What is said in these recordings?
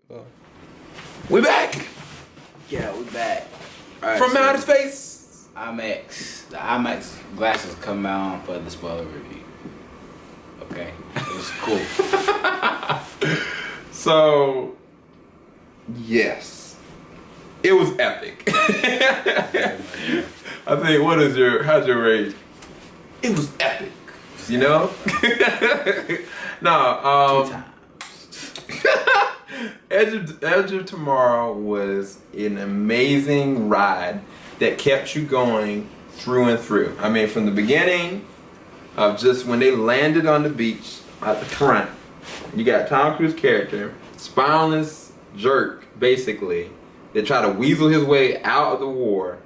We back Yeah, we back. All from so outer space. IMAX. The IMAX glasses come out for the spoiler review. Okay, it was cool. So, yes, it was epic. I think. How's your rate? It was epic. You know? No. 2 times. Edge of Tomorrow was an amazing ride that kept you going through and through. I mean, from the beginning of just when they landed on the beach at the front, you got Tom Cruise's character, spineless jerk, basically, that tried to weasel his way out of the war,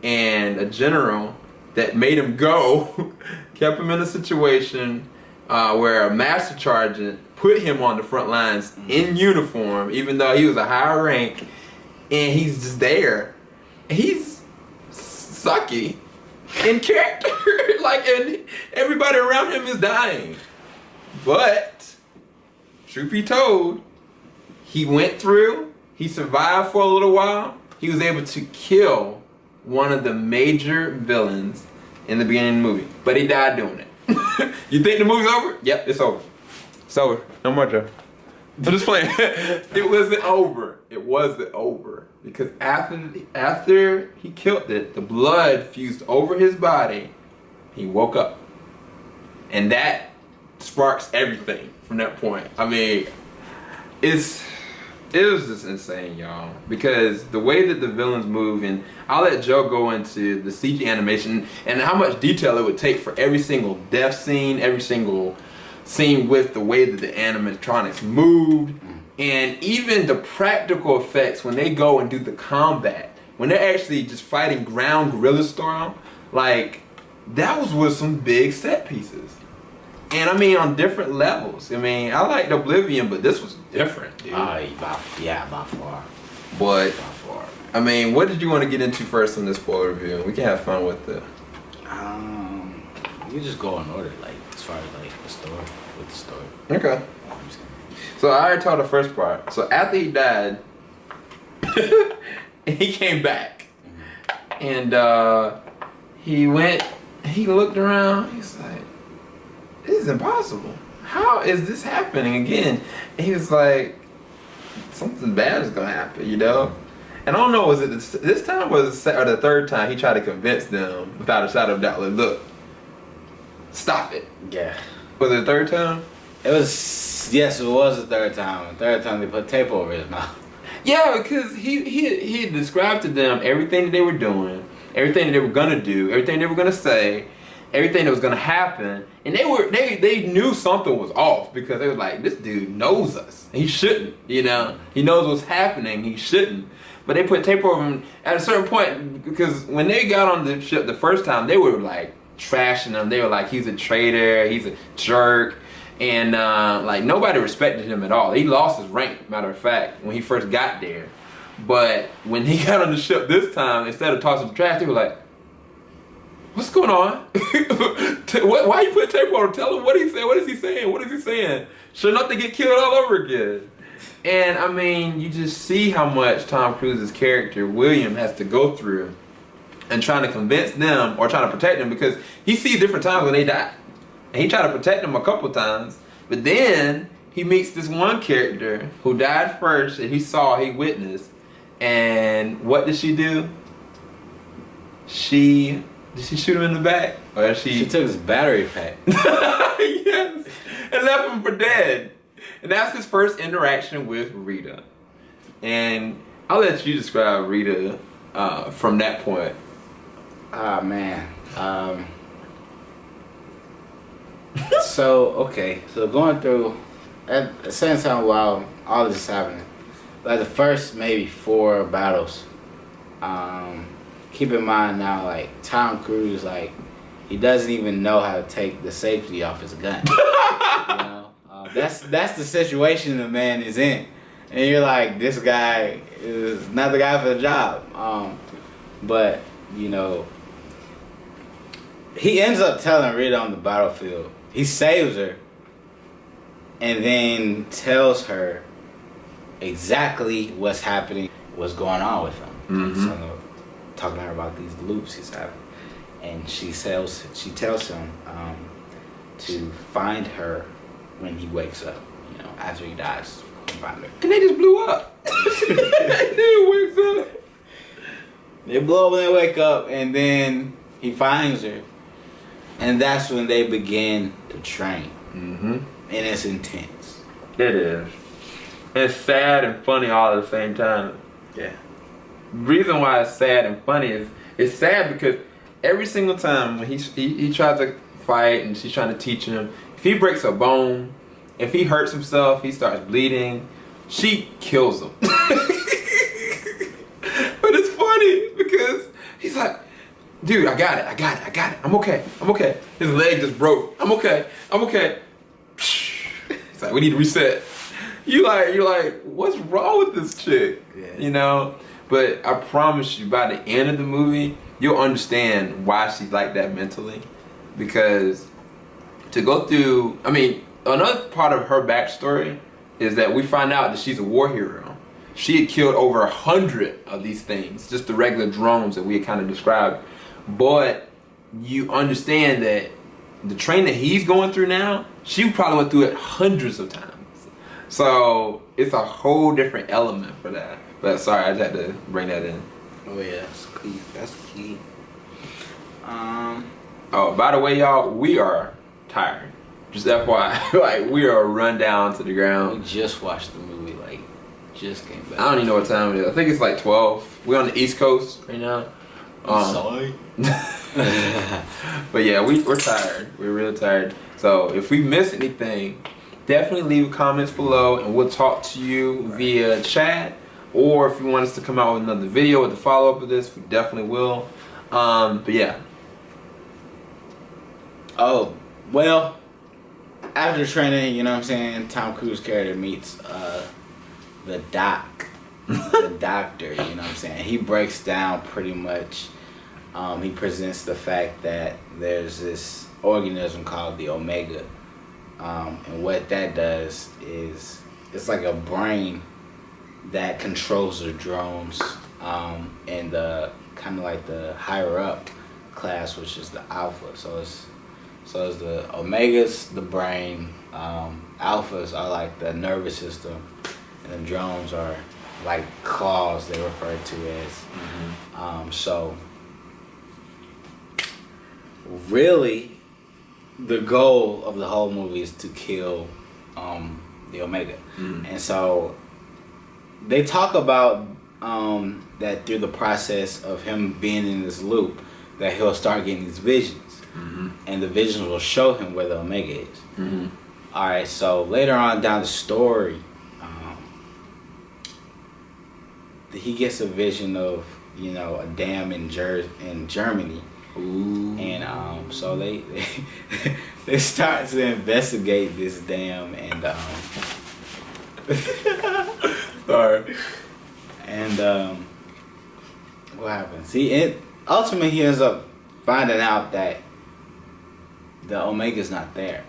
and a general that made him go, kept him in a situation where a master sergeant put him on the front lines in uniform, even though he was a higher rank, and he's just there. He's sucky in character, and everybody around him is dying. But truth be told, he went through. He survived for a little while. He was able to kill one of the major villains in the beginning of the movie, but he died doing it. You think the movie's over? Yep, it's over. It's over. No more Joe. I'm just playing. It wasn't over. It wasn't over. Because after he killed it, the blood fused over his body. He woke up. And that sparks everything from that point. I mean, it was just insane, y'all. Because the way that the villains move, and I'll let Joe go into the CG animation and how much detail it would take for every single death scene, every single scene with the way that the animatronics moved, and even the practical effects when they go and do the combat, when they're actually just fighting ground gorilla style, that was with some big set pieces. And I mean, on different levels. I mean, I liked Oblivion, but this was different, dude. By far. But, I mean, what did you want to get into first in this spoiler review? We can have fun with it. You just go in order, as far as the story, with the story. Okay. So I already told the first part. So after he died, he came back. And he looked around, he's like, this is impossible. How is this happening again? And he was like, something bad is gonna happen, you know? And I don't know, was it this time or the third time he tried to convince them without a shadow of doubt, like, look, stop it. Yeah. Was it the third time? It was the third time. The third time they put tape over his mouth. Yeah, because he described to them everything that they were doing, everything that they were gonna do, everything they were gonna say, everything that was gonna happen, and they knew something was off because they were like, this dude knows us. He shouldn't, you know. He knows what's happening. He shouldn't. But they put tape over him at a certain point because when they got on the ship the first time, they were like trashing him. They were like, he's a traitor, he's a jerk, and nobody respected him at all. He lost his rank, matter of fact, when he first got there. But when he got on the ship this time, instead of tossing the trash, they were like, what's going on? Why you put tape on him? Tell him what he said. What is he saying? What is he saying? Should not they get killed all over again? And I mean, you just see how much Tom Cruise's character, William, has to go through and trying to convince them or trying to protect them, because he sees different times when they die. And he tried to protect them a couple times, but then he meets this one character who died first and he witnessed. And what did she do? Did she shoot him in the back? Or She took his battery pack. Yes. And left him for dead. And that's his first interaction with Rita. And I'll let you describe Rita from that point. Ah, man. So going through, at the same time while all this is happening, the first maybe 4 battles, keep in mind now, Tom Cruise, he doesn't even know how to take the safety off his gun. You know? That's the situation the man is in. And you're like, this guy is not the guy for the job. But, you know, he ends up telling Rita on the battlefield. He saves her and then tells her exactly what's happening, what's going on with him. Mm-hmm. So talking to her about these loops he's having, and she tells him to find her when he wakes up. You know, after he dies, find her. And they just blew up. They wakes up. They blow up when they wake up, and then he finds her, and that's when they begin to train. Mm-hmm. And it's intense. It is. It's sad and funny all at the same time. Yeah. Reason why it's sad and funny is it's sad because every single time when he tries to fight and she's trying to teach him, if he breaks a bone, if he hurts himself, he starts bleeding, she kills him. But it's funny because he's like, dude, I got it. I'm okay. His leg just broke. I'm okay. He's like, we need to reset. You're like, what's wrong with this chick? Yeah. You know? But I promise you, by the end of the movie, you'll understand why she's like that mentally. Because to go through, I mean, another part of her backstory is that we find out that she's a war hero. She had killed over 100 of these things, just the regular drones that we had kind of described. But you understand that the training that he's going through now, she probably went through it hundreds of times. So it's a whole different element for that. But sorry, I just had to bring that in. Oh yeah, that's key. That's key. Oh, by the way, y'all, we are tired. Just FYI, like we are run down to the We ground. just watched the movie, like, just came back. I don't even know what time it is. I think it's like 12. We're on the East Coast right now. Sorry. But yeah, we're tired. We're real tired. So if we miss anything, definitely leave comments below and we'll talk to you via chat. Or if you want us to come out with another video with the follow-up of this, we definitely will. But yeah. Oh, well, after training, you know what I'm saying, Tom Cruise character meets the doctor, you know what I'm saying. He breaks down pretty much, he presents the fact that there's this organism called the Omega. And what that does is, it's like a brain that controls the drones, and the kind of like the higher up class, which is the Alpha. So it's the Omegas, the brain, Alphas are like the nervous system, and the drones are like claws, they refer to as. Mm-hmm. So really, the goal of the whole movie is to kill the Omega. Mm-hmm. And so they talk about that through the process of him being in this loop, that he'll start getting these visions. Mm-hmm. And the visions will show him where the Omega is. Mm-hmm. Alright, so later on down the story, he gets a vision of, you know, a dam in Germany. Ooh. And so they they start to investigate this dam, and Sorry. and what happens? Ultimately he ends up finding out that the Omega's not there.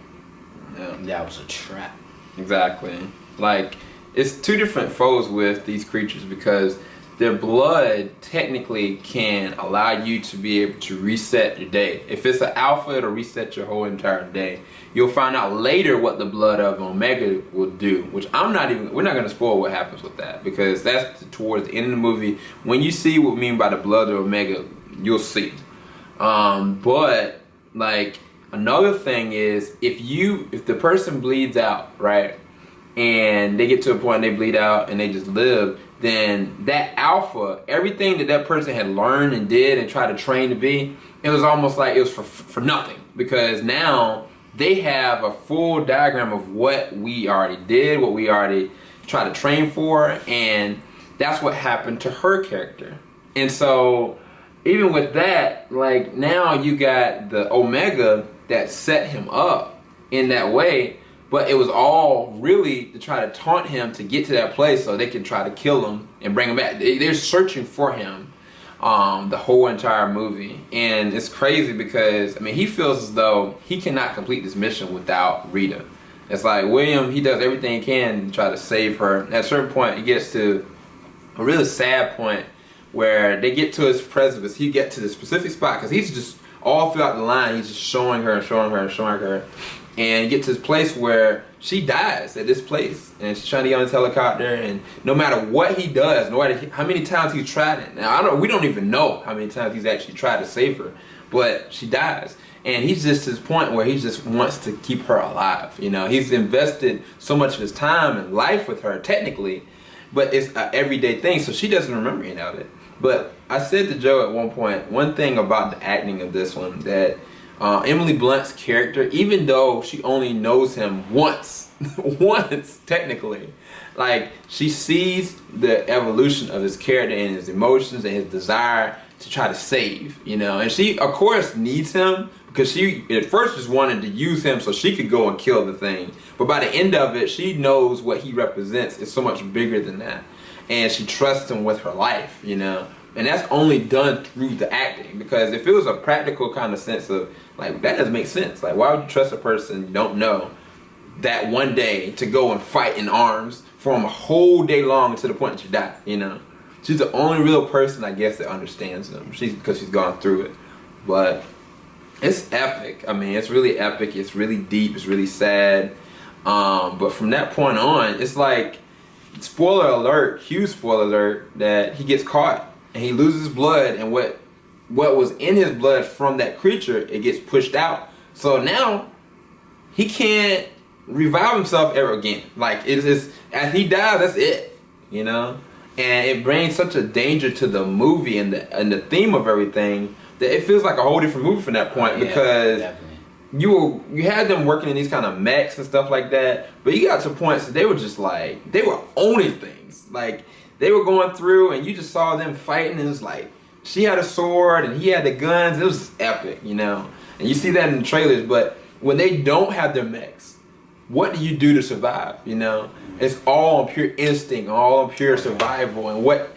Yeah. And that was a trap. Exactly. Like, it's two different foes with these creatures because their blood technically can allow you to be able to reset your day. If it's an alpha, it'll reset your whole entire day. You'll find out later what the blood of Omega will do, which we're not going to spoil what happens with that because that's towards the end of the movie. When you see what we mean by the blood of Omega, you'll see. But like, another thing is if the person bleeds out, right, and they get to a point they bleed out and they just live, then that alpha, everything that person had learned and did and tried to train to be, it was almost like it was for nothing, because now they have a full diagram of what we already did, what we already tried to train for, and that's what happened to her character. And so even with that, like, now you got the Omega that set him up in that way, but it was all really to try to taunt him to get to that place so they could try to kill him and bring him back. They're searching for him the whole entire movie. And it's crazy because, I mean, he feels as though he cannot complete this mission without Rita. It's like William, he does everything he can to try to save her. At a certain point, he gets to a really sad point where they get to his precipice. He get to the specific spot because he's just all throughout the line. He's just showing her and showing her and showing her, and he gets to this place where she dies at this place, and she's trying to get on this helicopter. And no matter what he does, no matter how many times he's tried it. Now we don't even know how many times he's actually tried to save her, but she dies. And he's just to this point where he just wants to keep her alive. You know, he's invested so much of his time and life with her, technically, but it's an everyday thing, so she doesn't remember any of it. But I said to Joe at one point, one thing about the acting of this one, that Emily Blunt's character, even though she only knows him once, once technically, like she sees the evolution of his character and his emotions and his desire to try to save, you know. And she, of course, needs him because she at first just wanted to use him so she could go and kill the thing. But by the end of it, she knows what he represents is so much bigger than that. And she trusts him with her life, you know. And that's only done through the acting, because if it was a practical kind of sense of, like, that doesn't make sense. Like, why would you trust a person you don't know that one day to go and fight in arms for him a whole day long to the point that you die, you know? She's the only real person, I guess, that understands him. Because she's gone through it. But it's epic. I mean, it's really epic. It's really deep. It's really sad. But from that point on, it's like, spoiler alert, huge spoiler alert, that he gets caught and he loses blood, and what was in his blood from that creature, it gets pushed out. So now he can't revive himself ever again. Like, it's as he dies, that's it, you know. And it brings such a danger to the movie and the theme of everything that it feels like a whole different movie from that point, because you had them working in these kind of mechs and stuff like that, but you got to points that they were just like, they were owning things. Like, they were going through and you just saw them fighting, and it was like, she had a sword and he had the guns. It was just epic, you know. And you see that in the trailers, but when they don't have their mechs, what do you do to survive, you know? It's all on pure instinct, all on pure survival, and what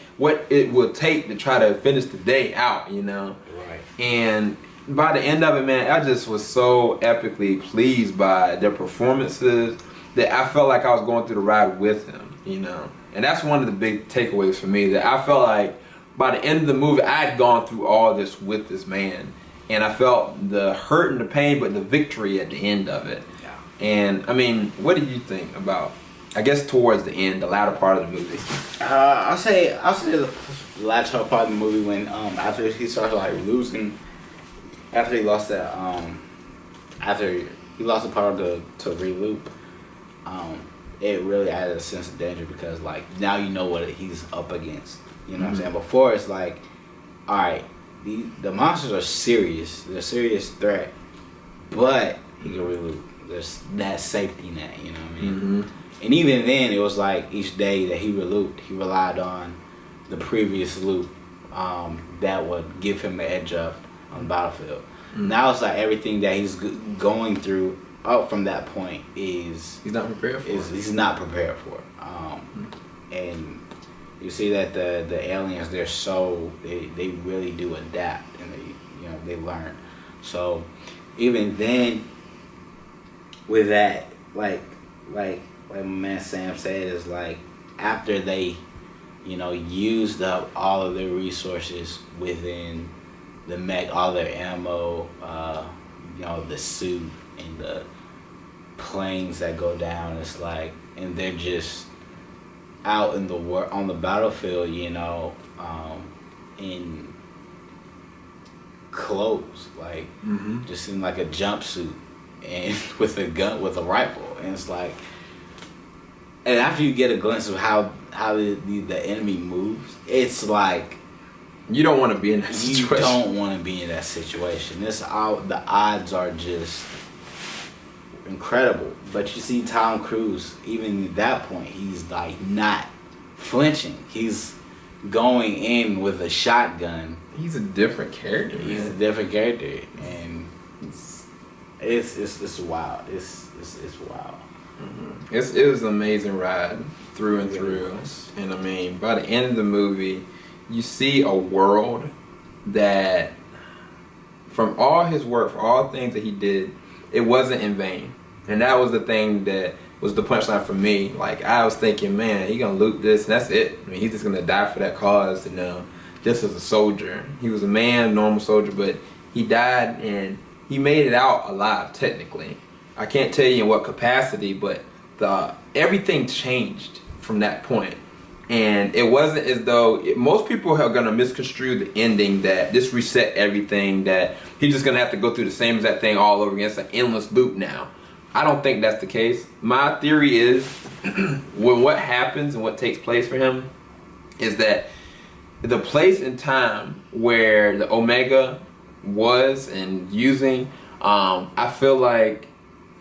it will take to try to finish the day out, you know? Right. And by the end of it, man, I just was so epically pleased by their performances that I felt like I was going through the ride with him, you know? And that's one of the big takeaways for me, that I felt like by the end of the movie, I had gone through all this with this man. And I felt the hurt and the pain, but the victory at the end of it. Yeah. And, I mean, what did you think about, I guess, towards the end, the latter part of the movie? I'll say the latter part of the movie, when after he started like losing, after he lost that after he lost the power to re-loop, it really added a sense of danger, because like now you know what he's up against. You know what I'm saying? Before, it's like, all right, the monsters are serious. They're a serious threat, but he can re-loop. There's that safety net. You know what I mean? Mm-hmm. And even then, it was like each day that he re-looped, he relied on the previous loop that would give him the edge up on the battlefield. Mm-hmm. Now it's like everything that he's going through up from that point he's not prepared for. He's not prepared for. And you see that the aliens, they really do adapt, and they learn. So even then, with that, like my man Sam said, is like after they used up all of their resources within the mech, all their ammo, the suit and the planes that go down, it's like, and they're just out in the on the battlefield, in clothes, like just in like a jumpsuit and with a gun, with a rifle, and it's like, and after you get a glimpse of how the enemy moves, it's like you don't want to be in that situation. You don't want to be in that situation. The odds are just incredible. But you see Tom Cruise, even at that point, he's like not flinching. He's going in with a shotgun. He's a different character. He's a different character, and it's wild. It's wild. Mm-hmm. It was an amazing ride through and through. And I mean, by the end of the movie, you see a world that, from all his work, for all things that he did, it wasn't in vain. And that was the thing that was the punchline for me. Like, I was thinking, man, he gonna loot this, and that's it. I mean, he's just gonna die for that cause, you know, just as a soldier. He was a man, normal soldier, but he died, and he made it out alive, technically. I can't tell you in what capacity, but everything changed from that point. And it wasn't as though, most people are gonna misconstrue the ending that this reset everything, that he's just gonna have to go through the same exact thing all over again. It's an endless loop now. I don't think that's the case. My theory is, when what happens and what takes place for him is that the place and time where the Omega was and using, I feel like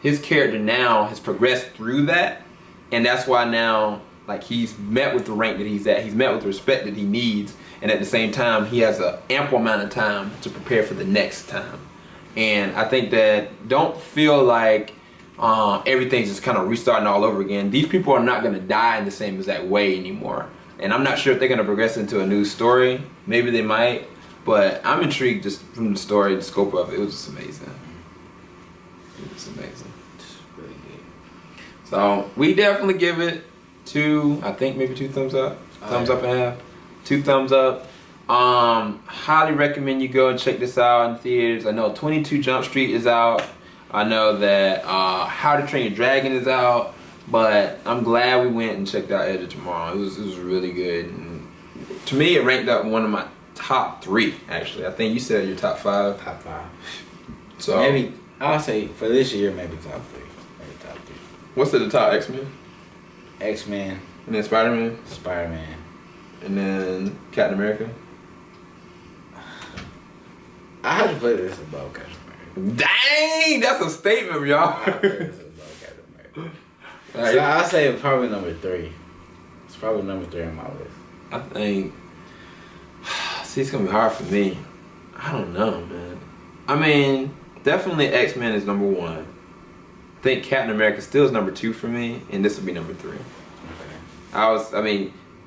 his character now has progressed through that, and that's why now, like, he's met with the rank that he's at, he's met with the respect that he needs, and at the same time he has an ample amount of time to prepare for the next time. And I think that, don't feel like everything's just kind of restarting all over again. These people are not going to die in the same exact way anymore, and I'm not sure if they're going to progress into a new story. Maybe they might, but I'm intrigued just from the story, the scope of it. It was just amazing. It was amazing. It's really good. So we definitely give it I think maybe 2 thumbs up. Thumbs up and a half. 2 thumbs up. Highly recommend you go and check this out in theaters. I know 22 Jump Street is out. I know that How to Train Your Dragon is out. But I'm glad we went and checked out Edge of Tomorrow. It was really good. And to me, it ranked up one of my top 3, actually. I think you said your top 5. Top 5. So maybe, I'll say for this year, maybe top 3. Maybe top 3. What's at the top? X-Men? X-Men. And then Spider-Man? Spider-Man. And then Captain America? I have to put this above Captain America. Dang! That's a statement, y'all. I put this above Captain America. So I'll say probably number 3. It's probably number 3 on my list. I think, see, it's gonna be hard for me. I don't know, man. I mean, definitely X-Men is number 1. I think Captain America still is number 2 for me, and this will be number 3. Okay.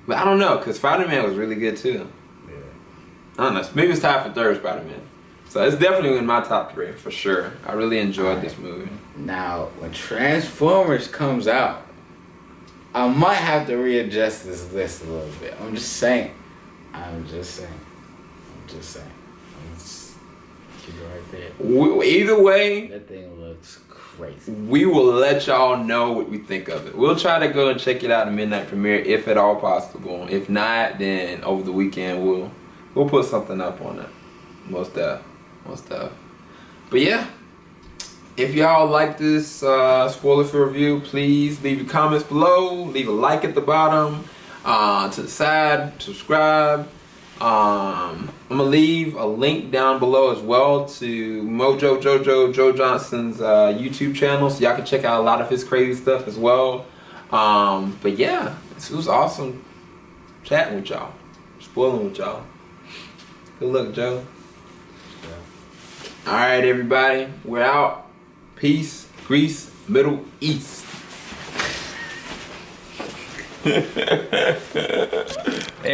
But I don't know, because Spider-Man was really good too. Yeah. I don't know, maybe it's tied for 3rd Spider-Man. So it's definitely in my top 3, for sure. I really enjoyed this movie. Now, when Transformers comes out, I might have to readjust this list a little bit. I'm just saying. Keep it right there. Either way, That thing looks crazy. we will let y'all know what we think of it. We'll try to go and check it out in midnight premiere if at all possible. If not, then over the weekend we'll put something up on it. Most stuff. But yeah, if y'all like this spoiler-free review, please leave your comments below. Leave a like at the bottom. To the side, subscribe. I'm gonna leave a link down below as well to Joe Johnson's YouTube channel, so y'all can check out a lot of his crazy stuff as well. But yeah, it was awesome chatting with y'all, spoiling with y'all. Good luck, Joe. All right, everybody, we're out. Peace, Greece, Middle East. Hey,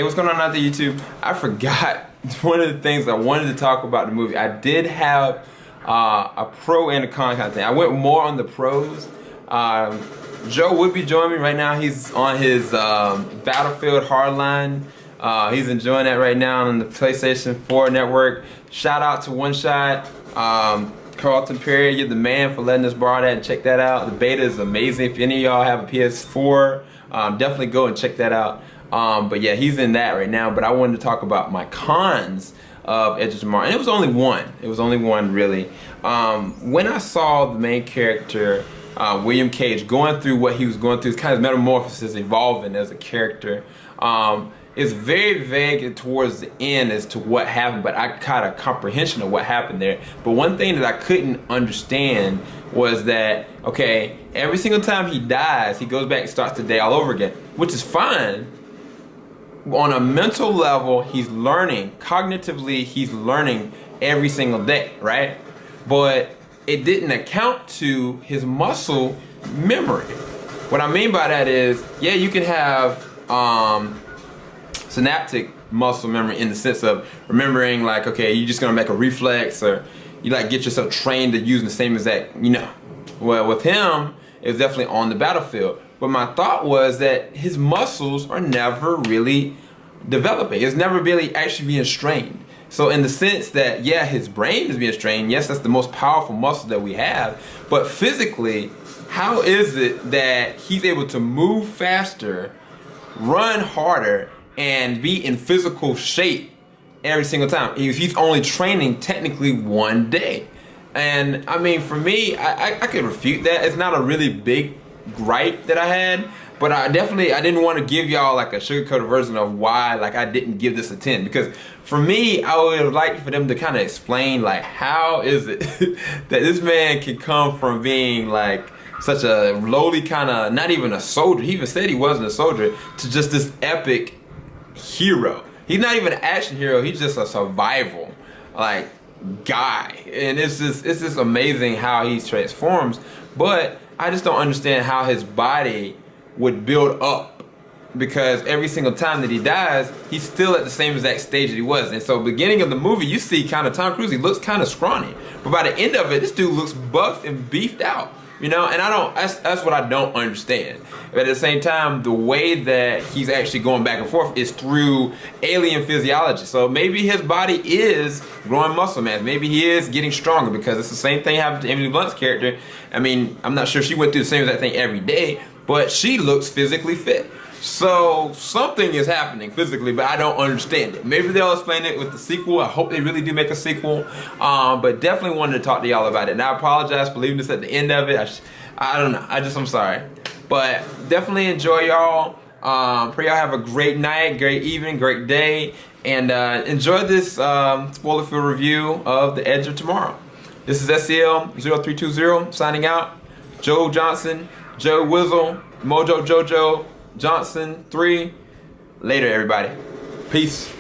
what's going on out there, YouTube? I forgot one of the things I wanted to talk about the movie. I did have a pro and a con kind of thing. I went more on the pros. Joe would be joining me right now. He's on his Battlefield Hardline. He's enjoying that right now on the PlayStation 4 network. Shout out to One Shot. Carlton Perry, you're the man for letting us borrow that and check that out. The beta is amazing. If any of y'all have a PS4, definitely go and check that out. But yeah, he's in that right now. But I wanted to talk about my cons of Edge of Tomorrow. And it was only one. It was only one, really. When I saw the main character, William Cage, going through what he was going through, his kind of metamorphosis, evolving as a character, it's very vague towards the end as to what happened, but I got a comprehension of what happened there. But one thing that I couldn't understand was that, okay, every single time he dies, he goes back and starts the day all over again, which is fine. On a mental level, he's learning. Cognitively, he's learning every single day, right? But it didn't account to his muscle memory. What I mean by that is, yeah, you can have synaptic muscle memory in the sense of remembering, like, okay, you're just gonna make a reflex, or you like get yourself trained to using the same exact, Well, with him, it was definitely on the battlefield. But my thought was that his muscles are never really developing. It's never really actually being strained. So in the sense that, yeah, his brain is being strained. Yes, that's the most powerful muscle that we have. But physically, how is it that he's able to move faster, run harder, and be in physical shape every single time? He's only training technically one day. And I mean, for me, I could refute that. It's not a really big gripe that I had, but I didn't want to give y'all like a sugarcoated version of why like I didn't give this a 10, because for me, I would have liked for them to kind of explain like how is it that this man can come from being like such a lowly kind of, not even a soldier, he even said he wasn't a soldier, to just this epic hero. He's not even an action hero, he's just a survival like guy. And it's just amazing how he transforms. But I just don't understand how his body would build up, because every single time that he dies, he's still at the same exact stage that he was. And so beginning of the movie, you see kind of Tom Cruise, he looks kind of scrawny, but by the end of it, this dude looks buff and beefed out, you know. And that's what I don't understand. But at the same time, the way that he's actually going back and forth is through alien physiology. So maybe his body is growing muscle mass. Maybe he is getting stronger, because it's the same thing happened to Emily Blunt's character. I mean, I'm not sure she went through the same exact thing every day, but she looks physically fit. So something is happening physically, but I don't understand it. Maybe they'll explain it with the sequel. I hope they really do make a sequel. But definitely wanted to talk to y'all about it. And I apologize for leaving this at the end of it. I don't know. I'm sorry. But definitely enjoy y'all. Pray y'all have a great night, great evening, great day. And enjoy this spoiler-filled review of The Edge of Tomorrow. This is SCL0320 signing out. Joe Johnson, Joe Wizzle, Mojo Jojo Johnson 3. Later, everybody. Peace.